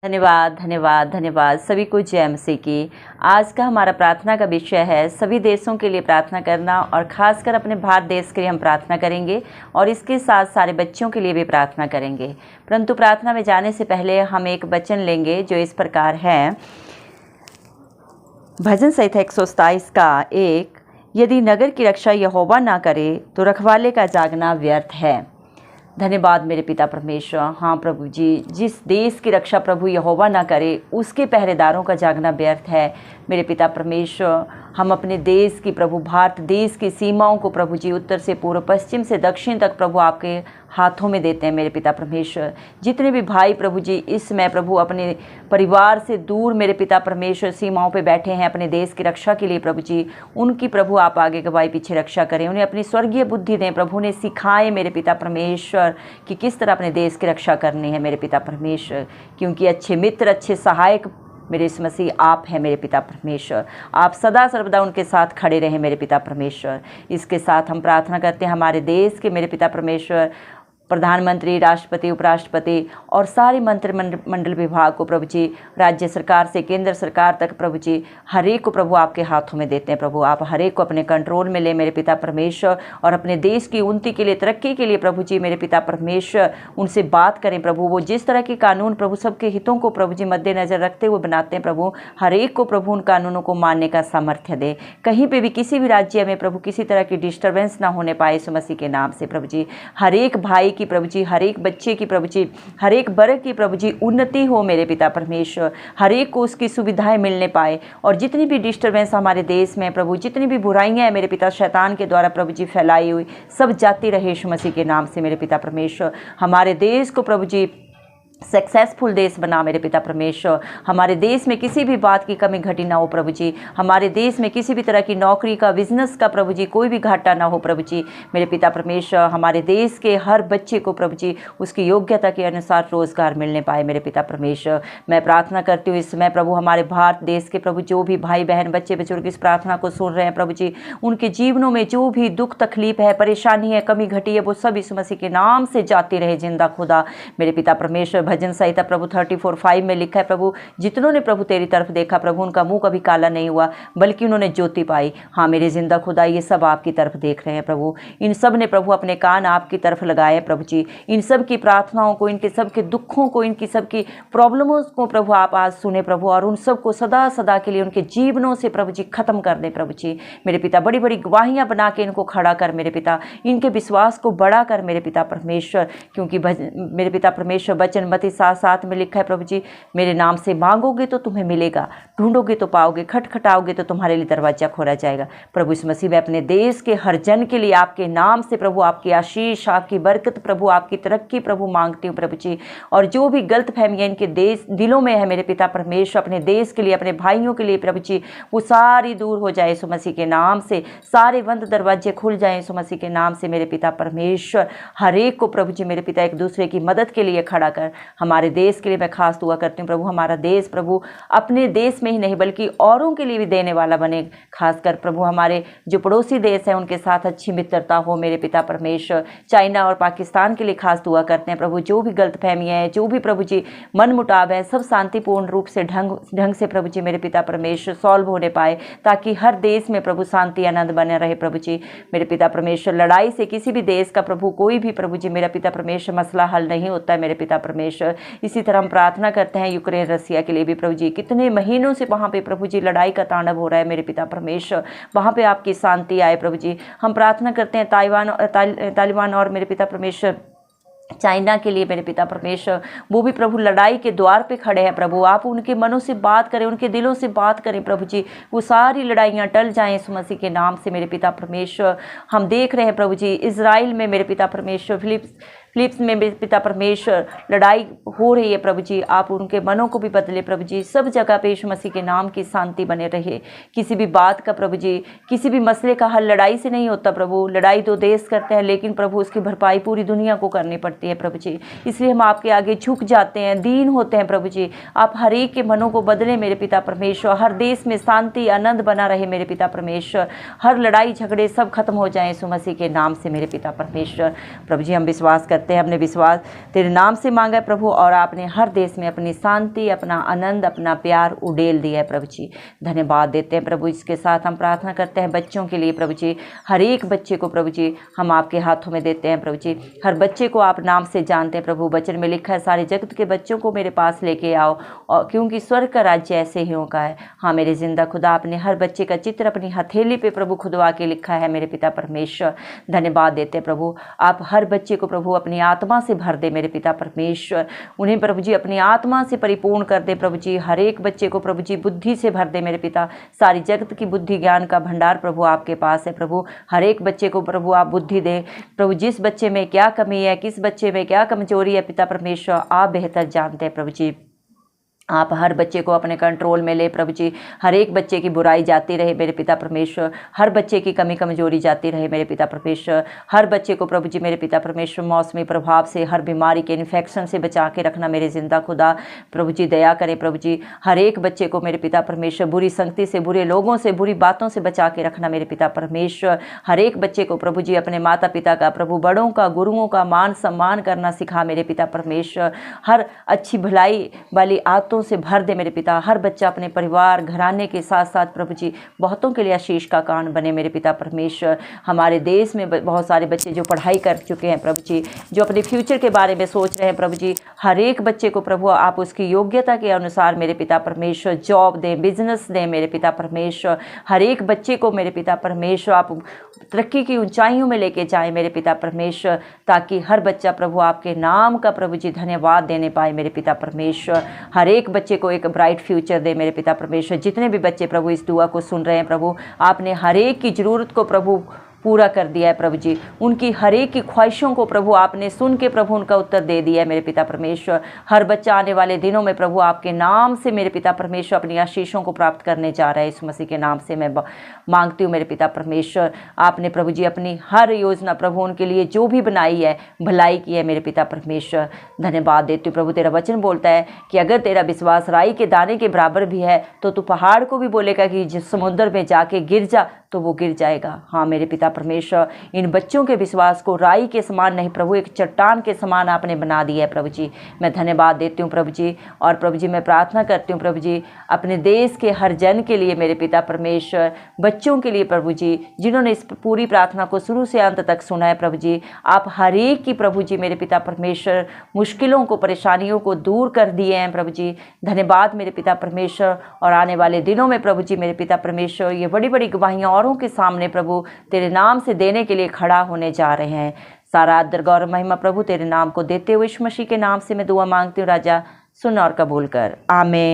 धन्यवाद धन्यवाद धन्यवाद। सभी को जय मसीह की। आज का हमारा प्रार्थना का विषय है सभी देशों के लिए प्रार्थना करना, और ख़ासकर अपने भारत देश के लिए हम प्रार्थना करेंगे और इसके साथ सारे बच्चों के लिए भी प्रार्थना करेंगे। परंतु प्रार्थना में जाने से पहले हम एक वचन लेंगे जो इस प्रकार है। भजन संहिता 127 का 1, यदि नगर की रक्षा यहोवा ना करे तो रखवाले का जागना व्यर्थ है। धन्यवाद मेरे पिता परमेश्वर। हाँ प्रभु जी, जिस देश की रक्षा प्रभु यहोवा ना करे उसके पहरेदारों का जागना व्यर्थ है। मेरे पिता परमेश्वर, हम अपने देश की प्रभु भारत देश की सीमाओं को प्रभु जी उत्तर से पूर्व, पश्चिम से दक्षिण तक प्रभु आपके हाथों में देते हैं। मेरे पिता परमेश्वर, जितने भी भाई प्रभु जी इस समय प्रभु अपने परिवार से दूर मेरे पिता परमेश्वर सीमाओं पे बैठे हैं अपने देश की रक्षा के लिए प्रभु जी, उनकी प्रभु आप आगे गवाही पीछे रक्षा करें। उन्हें अपनी स्वर्गीय बुद्धि दें प्रभु, ने सिखाएं मेरे पिता परमेश्वर कि किस तरह अपने देश की रक्षा करनी है मेरे पिता परमेश्वर, क्योंकि अच्छे मित्र अच्छे सहायक मेरे इस मसीह आप हैं मेरे पिता परमेश्वर। आप सदा सर्वदा उनके साथ खड़े रहें मेरे पिता परमेश्वर। इसके साथ हम प्रार्थना करते हैं हमारे देश के मेरे पिता परमेश्वर प्रधानमंत्री, राष्ट्रपति, उपराष्ट्रपति और सारे मंत्रिमंडल विभाग को प्रभु जी, राज्य सरकार से केंद्र सरकार तक प्रभु जी, हर एक को प्रभु आपके हाथों में देते हैं। प्रभु आप हर एक को अपने कंट्रोल में ले मेरे पिता परमेश्वर, और अपने देश की उन्नति के लिए, तरक्की के लिए प्रभु जी मेरे पिता परमेश्वर उनसे बात करें प्रभु। वो जिस तरह के कानून प्रभु सबके हितों को प्रभु जी मद्देनजर रखते हुए बनाते हैं प्रभु, हर एक को प्रभु उन कानूनों को मानने का सामर्थ्य दे। कहीं पे भी किसी भी राज्य में प्रभु किसी तरह की डिस्टर्बेंस ना होने पाए यीशु मसीह के नाम से प्रभु जी। हर एक भाई की प्रभु जी, हर एक बच्चे की प्रभु जी, हर एक वर्ग की प्रभु जी उन्नति हो मेरे पिता परमेश्वर। हर एक को उसकी सुविधाएं मिलने पाए, और जितनी भी डिस्टर्बेंस हमारे देश में प्रभु, जितनी भी बुराइयां हैं मेरे पिता शैतान के द्वारा प्रभु जी फैलाई हुई, सब जाती रहे यीशु मसीह के नाम से मेरे पिता परमेश्वर। हमारे देश को प्रभु जी सक्सेसफुल देश बना मेरे पिता परमेश्वर। हमारे देश में किसी भी बात की कमी घटी ना हो प्रभु जी। हमारे देश में किसी भी तरह की नौकरी का, बिजनेस का प्रभु जी कोई भी घाटा ना हो प्रभु जी मेरे पिता परमेश्वर। हमारे देश के हर बच्चे को प्रभु जी उसकी योग्यता के अनुसार रोजगार मिलने पाए मेरे पिता परमेश्वर। मैं प्रार्थना करती हूँ इस समय प्रभु हमारे भारत देश के प्रभु जो भी भाई बहन बच्चे बुजुर्ग इस प्रार्थना को सुन रहे हैं प्रभु जी, उनके जीवनों में जो भी दुख तकलीफ है, परेशानी है, कमी घटी है, वो सब यीशु मसीह के नाम से जाती रहे जिंदा खुदा मेरे पिता परमेश्वर। भजन संहिता प्रभु 34:5 में लिखा है प्रभु, जितनों ने प्रभु तेरी तरफ देखा प्रभु उनका मुंह कभी काला नहीं हुआ, बल्कि उन्होंने ज्योति पाई। हाँ मेरे जिंदा खुदा, ये सब आपकी तरफ देख रहे हैं प्रभु। इन सब ने प्रभु अपने कान आपकी तरफ लगाए प्रभु जी। इन सब की प्रार्थनाओं को, इनके सब के दुखों को, इनकी सब की प्रॉब्लमों को प्रभु आप आज सुने प्रभु, और उन सबको सदा सदा के लिए उनके जीवनों से प्रभु जी खत्म कर दे प्रभु जी मेरे पिता। बड़ी बड़ी गवाहियां बना के इनको खड़ा कर मेरे पिता, इनके विश्वास को बढ़ा कर मेरे पिता परमेश्वर, क्योंकि मेरे पिता परमेश्वर वचन मत्ती 7:7 में लिखा है प्रभु जी, मेरे नाम से मांगोगे तो तुम्हें मिलेगा, ढूंढोगे तो पाओगे, खटखटाओगे तो तुम्हारे लिए दरवाजा खोला जाएगा। प्रभु इस मसीह में अपने देश के हर जन के लिए आपके नाम से प्रभु आपकी आशीष, आपकी बरकत प्रभु, आपकी तरक्की प्रभु मांगती हूँ प्रभु जी। और जो भी गलत फहमियाँ इनके देश दिलों में है मेरे पिता परमेश्वर, अपने देश के लिए, अपने भाइयों के लिए प्रभु जी, वो सारी दूर हो जाए यीशु मसीह के नाम से। सारे बंद दरवाजे खुल जाए यीशु मसीह के नाम से मेरे पिता परमेश्वर। हर एक को प्रभु जी मेरे पिता एक दूसरे की मदद के लिए खड़ा कर। हमारे देश के लिए मैं खास दुआ करती हूँ प्रभु, हमारा देश प्रभु अपने देश में ही नहीं बल्कि औरों के लिए भी देने वाला बने। खासकर प्रभु हमारे जो पड़ोसी देश हैं उनके साथ अच्छी मित्रता हो मेरे पिता परमेश्वर। चाइना और पाकिस्तान के लिए खास दुआ करते हैं प्रभु, जो भी गलतफहमियाँ हैं, जो भी प्रभु जी मन मुटाव है, सब शांतिपूर्ण रूप से ढंग से प्रभु जी मेरे पिता परमेश्वर सॉल्व होने पाए, ताकि हर देश में प्रभु शांति आनंद बने रहे प्रभु जी मेरे पिता परमेश्वर। लड़ाई से किसी भी देश का प्रभु कोई भी प्रभु जी मेरा पिता परमेश्वर मसला हल नहीं होता है मेरे पिता परमेश्वर। इसी तरह हम प्रार्थना करते हैं यूक्रेन रसिया के लिए भी प्रभु जी, कितने महीनों से वहाँ पे प्रभु जी लड़ाई का तांडव हो रहा है मेरे पिता परमेश्वर, वहाँ पे आपकी शांति आए प्रभु जी। हम प्रार्थना करते हैं तालिबान और मेरे पिता परमेश्वर चाइना के लिए मेरे पिता परमेश्वर, वो भी प्रभु लड़ाई के द्वार पे खड़े हैं प्रभु। आप उनके मनों से बात करें, उनके दिलों से बात करें प्रभु जी, वो सारी लड़ाइयाँ टल जाएं यीशु मसीह के नाम से मेरे पिता परमेश्वर। हम देख रहे हैं प्रभु जी इजराइल में मेरे पिता परमेश्वर, फिलिप्स में मेरे पिता परमेश्वर लड़ाई हो रही है प्रभु जी, आप उनके मनों को भी बदले प्रभु जी। सब जगह पे यीशु मसीह के नाम की शांति बने रहे। किसी भी बात का प्रभु जी, किसी भी मसले का हल लड़ाई से नहीं होता प्रभु। लड़ाई दो देश करते हैं, लेकिन प्रभु उसकी भरपाई पूरी दुनिया को करनी पड़ती है प्रभु जी। इसलिए हम आपके आगे झुक जाते हैं, दीन होते हैं प्रभु जी। आप हर एक के मनों को बदले मेरे पिता परमेश्वर। हर देश में शांति आनंद बना रहे मेरे पिता परमेश्वर। हर लड़ाई झगड़े सब खत्म हो जाए यीशु मसीह के नाम से मेरे पिता परमेश्वर। प्रभु जी हम विश्वास करते करते हैं, हमने विश्वास तेरे नाम से मांगा है प्रभु, और आपने हर देश में अपनी शांति, अपना आनंद, अपना प्यार उड़ेल दिया है प्रभु जी। धन्यवाद देते हैं प्रभु। इसके साथ हम प्रार्थना करते हैं बच्चों के लिए प्रभु जी। हर एक बच्चे को प्रभु जी हम आपके हाथों में देते हैं प्रभु जी। हर बच्चे को आप नाम से जानते हैं प्रभु। वचन में लिखा है सारे जगत के बच्चों को मेरे पास लेके आओ, और क्योंकि स्वर्ग का राज्य ऐसे ही का है। हाँ मेरे जिंदा खुदा, आपने हर बच्चे का चित्र अपनी हथेली पे प्रभु खुदवा के लिखा है मेरे पिता परमेश्वर। धन्यवाद देते हैं प्रभु। आप हर बच्चे को प्रभु अपनी आत्मा से भर दे मेरे पिता परमेश्वर। उन्हें प्रभु जी अपनी आत्मा से परिपूर्ण कर दे प्रभु जी। हर एक बच्चे को प्रभु जी बुद्धि से भर दे मेरे पिता। सारी जगत की बुद्धि ज्ञान का भंडार प्रभु आपके पास है प्रभु। हर एक बच्चे को प्रभु आप बुद्धि दे प्रभु। जिस बच्चे में क्या कमी है, किस बच्चे में क्या कमजोरी है पिता परमेश्वर, आप बेहतर जानते हैं प्रभु जी। आप हर बच्चे को अपने कंट्रोल में ले प्रभु जी। हर एक बच्चे की बुराई जाती रहे मेरे पिता परमेश्वर। हर बच्चे की कमी कमजोरी जाती रहे मेरे पिता परमेश्वर। हर बच्चे को प्रभु जी मेरे पिता परमेश्वर मौसमी प्रभाव से, हर बीमारी के इन्फेक्शन से बचा के रखना मेरे जिंदा खुदा। प्रभु जी दया करें प्रभु जी। हर एक बच्चे को मेरे पिता परमेश्वर बुरी संगति से, बुरे लोगों से, बुरी बातों से बचा के रखना मेरे पिता परमेश्वर। हर एक बच्चे को प्रभु जी अपने माता पिता का, प्रभु बड़ों का, गुरुओं का मान सम्मान करना सिखा मेरे पिता परमेश्वर। हर अच्छी भलाई वाली आदतों से भर दे मेरे पिता। हर बच्चा अपने परिवार घराने के साथ साथ प्रभु जी बहुतों के लिए आशीष का कारण बने मेरे पिता परमेश्वर। हमारे देश में बहुत सारे बच्चे जो पढ़ाई कर चुके हैं प्रभु जी, जो अपने फ्यूचर के बारे में सोच रहे हैं प्रभु जी, हर एक बच्चे को प्रभु आप उसकी योग्यता के अनुसार मेरे पिता परमेश्वर जॉब दें, बिजनेस दें मेरे पिता परमेश्वर। हर एक बच्चे को मेरे पिता परमेश्वर आप तरक्की की ऊंचाइयों में लेके जाएं मेरे पिता परमेश्वर, ताकि हर बच्चा प्रभु आपके नाम का प्रभु जी धन्यवाद देने पाए मेरे पिता परमेश्वर। हर एक बच्चे को एक ब्राइट फ्यूचर दे मेरे पिता परमेश्वर। जितने भी बच्चे प्रभु इस दुआ को सुन रहे हैं प्रभु, आपने हर एक की ज़रूरत को प्रभु पूरा कर दिया है प्रभु जी। उनकी हर एक की ख्वाहिशों को प्रभु आपने सुन के प्रभु उनका उत्तर दे दिया है मेरे पिता परमेश्वर। हर बच्चा आने वाले दिनों में प्रभु आपके नाम से मेरे पिता परमेश्वर अपनी आशीषों को प्राप्त करने जा रहा है। यीशु मसीह के नाम से मैं मांगती हूँ मेरे पिता परमेश्वर। आपने प्रभु जी अपनी हर योजना प्रभु उनके लिए जो भी बनाई है भलाई की है मेरे पिता परमेश्वर। धन्यवाद देती हूँ प्रभु। तेरा वचन बोलता है कि अगर तेरा विश्वास राई के दाने के बराबर भी है तो तू पहाड़ को भी बोलेगा कि जिस समुद्र में जाके गिर जा, तो वो गिर जाएगा। हाँ मेरे पिता परमेश्वर, इन बच्चों के विश्वास को राई के समान नहीं प्रभु, एक चट्टान के समान आपने बना दिया है प्रभु जी। मैं धन्यवाद देती हूँ प्रभु जी। और प्रभु जी मैं प्रार्थना करती हूँ प्रभु जी अपने देश के हर जन के लिए मेरे पिता परमेश्वर, बच्चों के लिए प्रभु जी जिन्होंने इस पूरी प्रार्थना को शुरू से अंत तक सुना है प्रभु जी। आप हर एक की प्रभु जी मेरे पिता परमेश्वर मुश्किलों को, परेशानियों को दूर कर दिए हैं प्रभु जी। धन्यवाद मेरे पिता परमेश्वर। और आने वाले दिनों में प्रभु जी मेरे पिता परमेश्वर ये बड़ी बड़ी गवाहियाँ औरों के सामने प्रभु तेरे नाम से देने के लिए खड़ा होने जा रहे हैं। सारा आदर गौरव महिमा प्रभु तेरे नाम को देते हुए यीशु मसीह के नाम से मैं दुआ मांगती हूँ राजा, सुन और कबूल कर। आमीन।